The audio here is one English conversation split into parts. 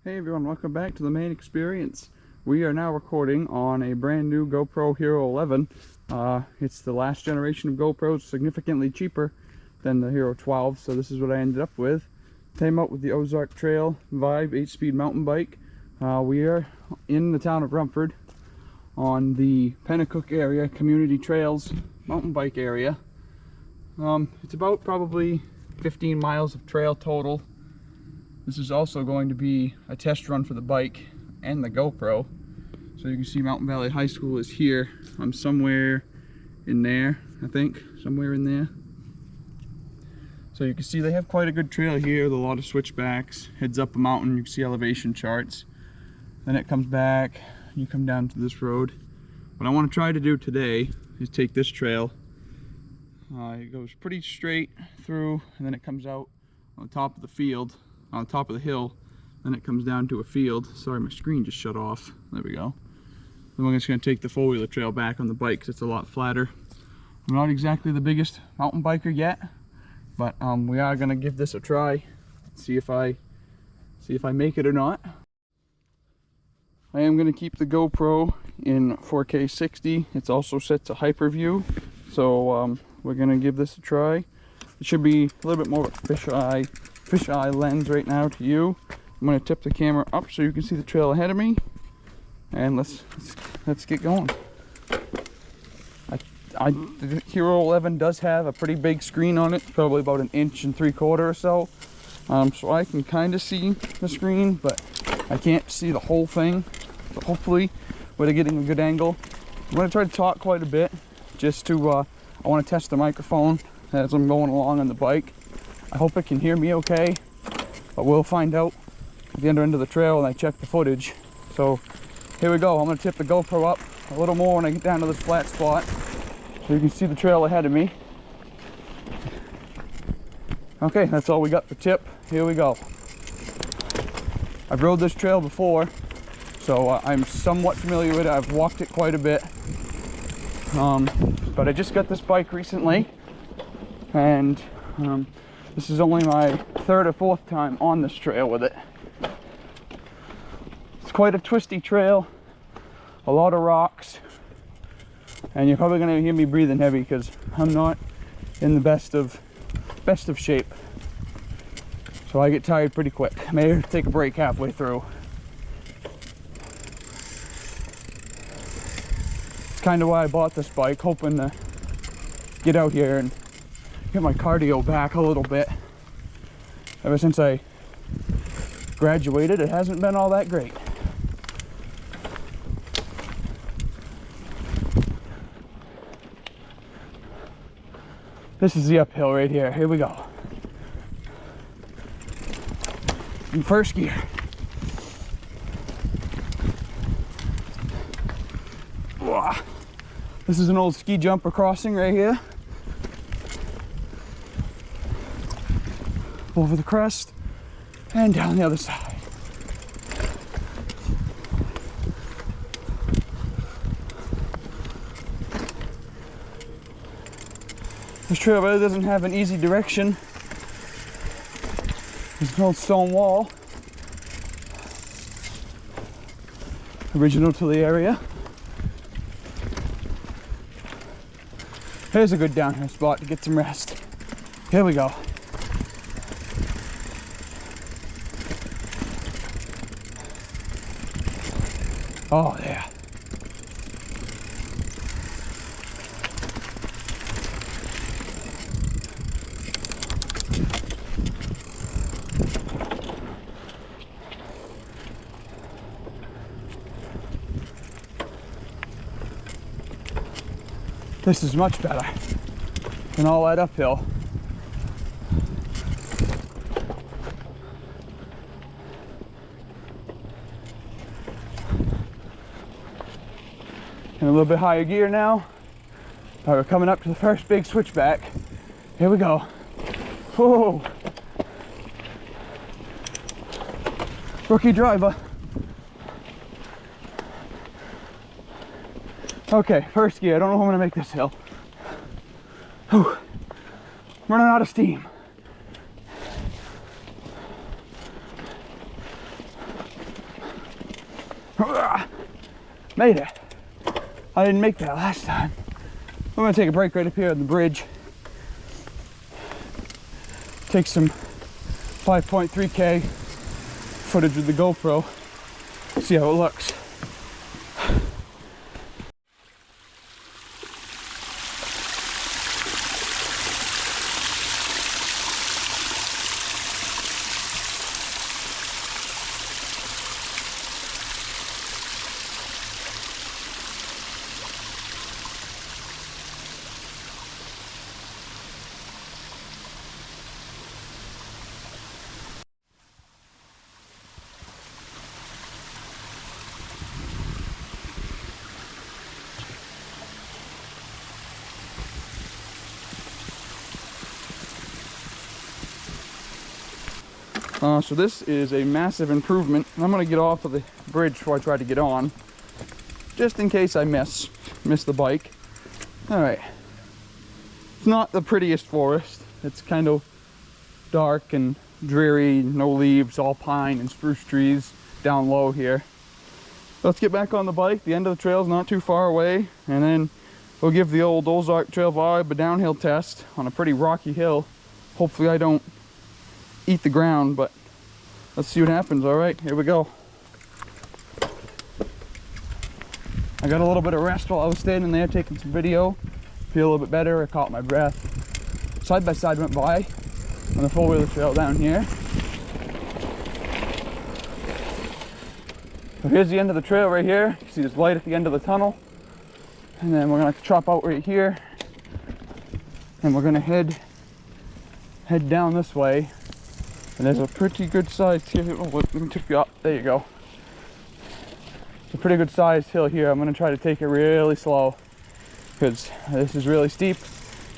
Hey everyone, welcome back to the Maine Experience. We are now recording on a brand new GoPro Hero 11. It's the last generation of GoPros, significantly cheaper than the Hero 12, so this is what I ended up with. Came out with the Ozark Trail Vibe 8-speed mountain bike. We are in the town of Rumford on the Pennacook area, Community Trails mountain bike area. It's about probably 15 miles of trail total. This is also going to be a test run for the bike and the GoPro. So you can see Mountain Valley High School is here. I'm somewhere in there, I think, somewhere in there. So you can see they have quite a good trail here with a lot of switchbacks. Heads up a mountain, you can see elevation charts. Then it comes back, you come down to this road. What I want to try to do today is take this trail. It goes pretty straight through, and then it comes out on the top of the field. On top of the hill, then it comes down to a field. Sorry, my screen just shut off. There we go. Then we're just going to take the four-wheeler trail back on the bike because it's a lot flatter. I'm not exactly the biggest mountain biker yet, but we are going to give this a try. See if I make it or not. I am going to keep the GoPro in 4K 60. It's also set to hyperview, so we're going to give this a try. It should be a little bit more of a fisheye lens right now to you. I'm going to tip the camera up so you can see the trail ahead of me, and let's get going. The Hero 11 does have a pretty big screen on it, probably about 1 3/4 inches or so, so I can kind of see the screen, but I can't see the whole thing. So hopefully we're getting a good angle. I'm going to try to talk quite a bit, just to I want to test the microphone as I'm going along on the bike. I hope it can hear me okay, but we'll find out at the end of the trail when I check the footage. So here we go. I'm going to tip the GoPro up a little more when I get down to this flat spot so you can see the trail ahead of me. Okay, that's all we got for tip. Here we go. I've rode this trail before, so I'm somewhat familiar with it. I've walked it quite a bit, but I just got this bike recently, and this is only my 3rd or 4th time on this trail with it. It's quite a twisty trail, a lot of rocks, and you're probably going to hear me breathing heavy because I'm not in the best of shape. So I get tired pretty quick. May take a break halfway through. It's kind of why I bought this bike, hoping to get out here and get my cardio back a little bit. Ever since I graduated, it hasn't been all that great. This is the uphill right here. Here we go. In first gear. Whoa. This is an old ski jumper crossing right here. Over the crest and down the other side. This trail really doesn't have an easy direction. There's an old stone wall, original to the area. Here's a good downhill spot to get some rest. Here we go. Oh, yeah. This is much better than all that uphill. In a little bit higher gear now. All right, we're coming up to the first big switchback. Here we go. Whoa. Rookie driver. Okay, first gear. I don't know how I'm gonna make this hill. Whew. Running out of steam. Made it. I didn't make that last time. I'm gonna take a break right up here on the bridge. Take some 5.3K footage with the GoPro. See how it looks. So this is a massive improvement. I'm gonna get off of the bridge before I try to get on, just in case I miss the bike. All right, it's not the prettiest forest. It's kind of dark and dreary, no leaves, all pine and spruce trees down low here. Let's get back on the bike. The end of the trail is not too far away, and then we'll give the old Ozark Trail Vibe a downhill test on a pretty rocky hill. Hopefully I don't eat the ground, but let's see what happens. All right, here we go. I got a little bit of rest while I was standing there taking some video. Feel a little bit better. I caught my breath. Side by side went by on the four-wheeler trail down here. So here's the end of the trail right here. You can see there's light at the end of the tunnel. And then we're gonna chop out right here. And we're gonna head down this way. And there's a pretty good sized hill. Oh, let me tip you up. There you go. It's a pretty good sized hill here. I'm gonna try to take it really slow because this is really steep,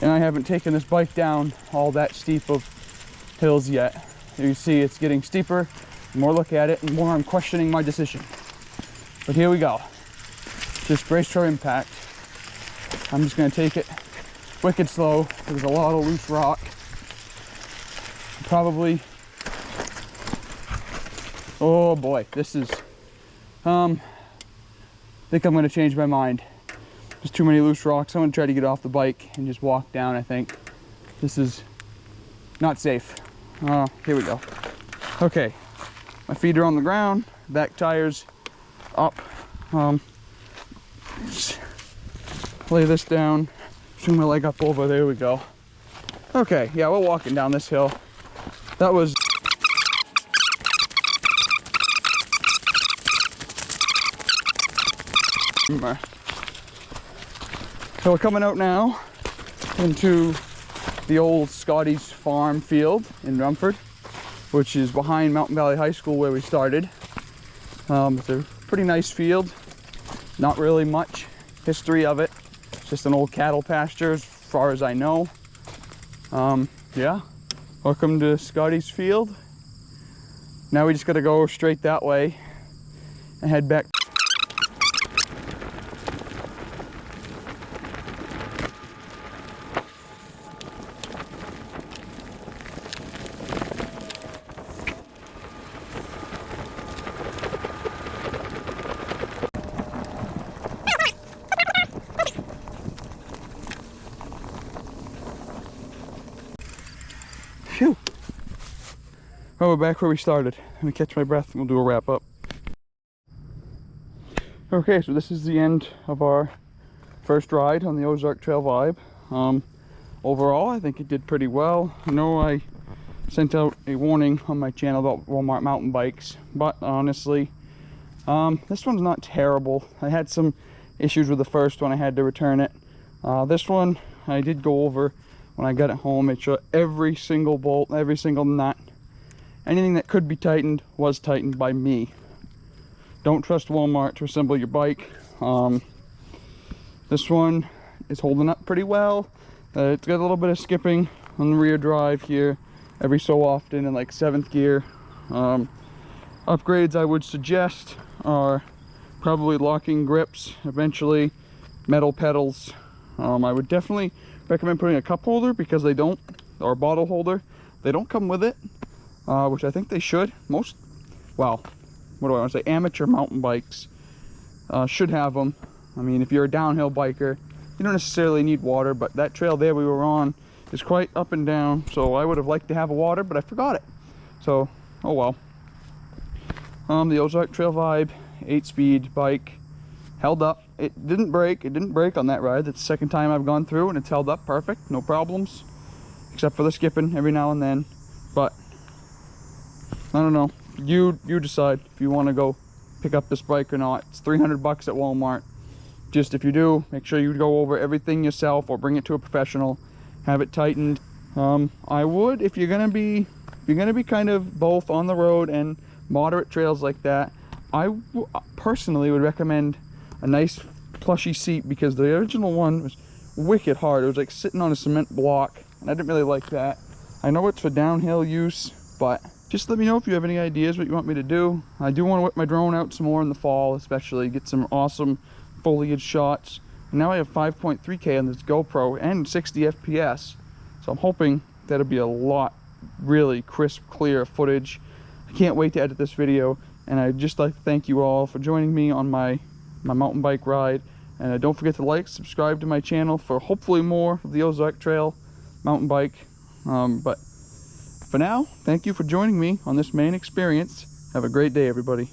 and I haven't taken this bike down all that steep of hills yet. You see it's getting steeper. The more I look at it, the more I'm questioning my decision. But here we go. Just brace for impact. I'm just gonna take it wicked slow. There's a lot of loose rock. Probably, oh boy, this is, I think I'm gonna change my mind. There's too many loose rocks. I'm gonna try to get off the bike and just walk down, I think. This is not safe. Here we go. Okay, my feet are on the ground, back tires up. Just lay this down, swing my leg up over, there we go. Okay, yeah, we're walking down this hill. That was so we're coming out now into the old Scotty's farm field in Rumford, which is behind Mountain Valley High School where we started. It's a pretty nice field. Not really much history of it. It's just an old cattle pasture as far as I know. Yeah. Welcome to Scotty's field. Now we just gotta go straight that way and head back. Phew. Well, we're back where we started. Let me catch my breath and we'll do a wrap up. Okay, so this is the end of our first ride on the Ozark Trail Vibe. Overall, I think it did pretty well. I know I sent out a warning on my channel about Walmart mountain bikes, but honestly, this one's not terrible. I had some issues with the first one. I had to return it. This one, I did go over when I got it home. Made sure every single bolt, every single nut, anything that could be tightened was tightened by me. Don't trust Walmart to assemble your bike. This one is holding up pretty well. It's got a little bit of skipping on the rear drive here every so often in like 7th gear. Upgrades I would suggest are probably locking grips, eventually metal pedals. I would definitely recommend putting a cup holder because they don't, or a bottle holder. They don't come with it, which I think they should. Well, what do I want to say, amateur mountain bikes should have them. I mean, if you're a downhill biker, you don't necessarily need water, but that trail there we were on is quite up and down, so I would have liked to have a water, but I forgot it. So, oh well. The Ozark Trail Vibe 8-speed bike held up. It didn't break. It didn't break on that ride. That's the second time I've gone through, and it's held up perfect, no problems, except for the skipping every now and then. But I don't know. You decide if you want to go pick up this bike or not. It's $300 at Walmart. Just if you do, make sure you go over everything yourself or bring it to a professional, have it tightened. I would, if you're gonna be kind of both on the road and moderate trails like that, I personally would recommend a nice plushy seat, because the original one was wicked hard. It was like sitting on a cement block, and I didn't really like that. I know it's for downhill use, but just let me know if you have any ideas what you want me to do. I do want to whip my drone out some more in the fall, especially get some awesome foliage shots. And now I have 5.3K on this GoPro and 60 FPS, so I'm hoping that'll be a lot really crisp, clear footage. I can't wait to edit this video, and I'd just like to thank you all for joining me on my mountain bike ride. And don't forget to like, subscribe to my channel for hopefully more of the Ozark Trail mountain bike. But for now, thank you for joining me on this Maine experience. Have a great day, everybody.